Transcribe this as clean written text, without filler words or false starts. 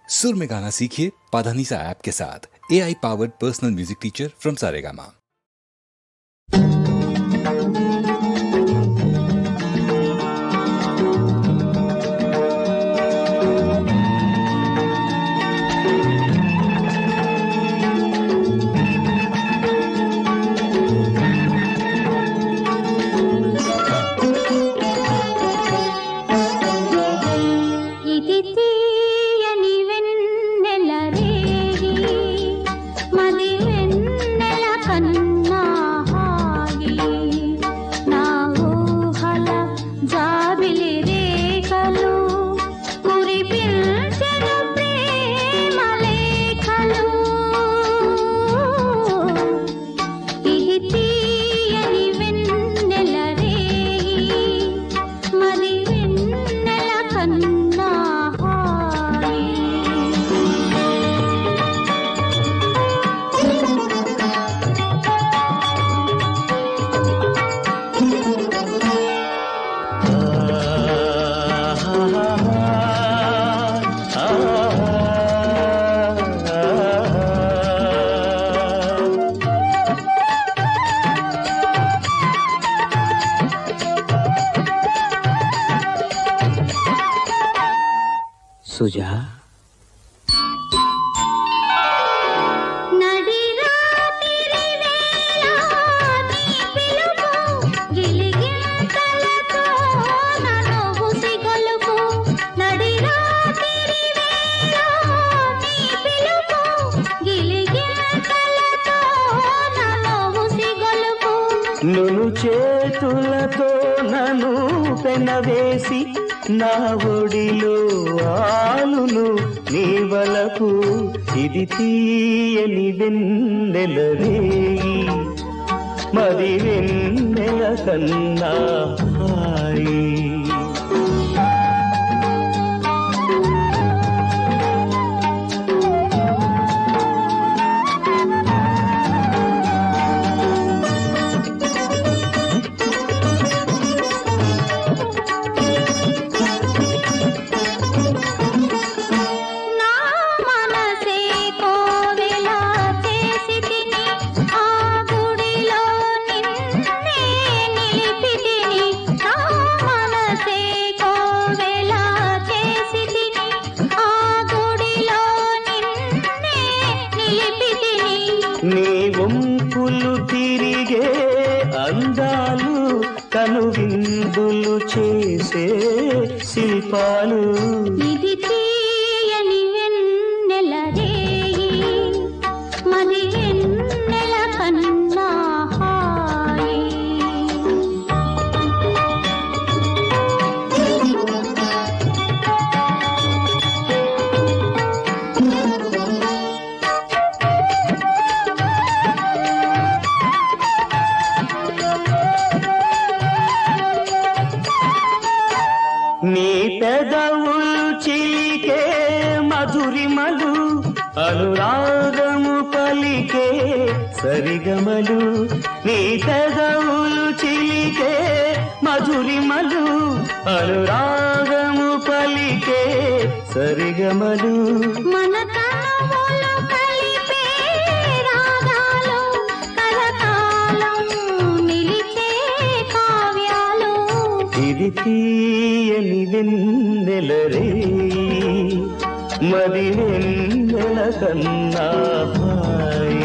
सुर में गाना सीखिए पाधानीसा ऐप के साथ। AI powered personal music teacher from Saregama. సుజా నును చేతులతో నన్ను పెనవేసి నా ఒడిలో ఆలును నీ వలకు ఇది తీయని వెన్నెల రేయి మరి వెన్నెల కన్నా హాయి నీ వంపులు తిరిగే అందాలు కను విందులు చేసే శిల్పాలు ఇది తీయని వెన్నెల రేయి మరి వెన్నెల కన్నా హాయి నీ పెదవులు చిలికే మధురిమలు అనురాగము పలికే సరిగమలు నీ పెదవులు చిలికే మధురిమలు అనురాగము పలికే సరిగమలు మన తనువులు కలిపే రాగాలు కలకాలం నిలిచే కావ్యాలు ఇది తీయని వెన్నెల రేయి మరి వెన్నెల కన్నా హాయి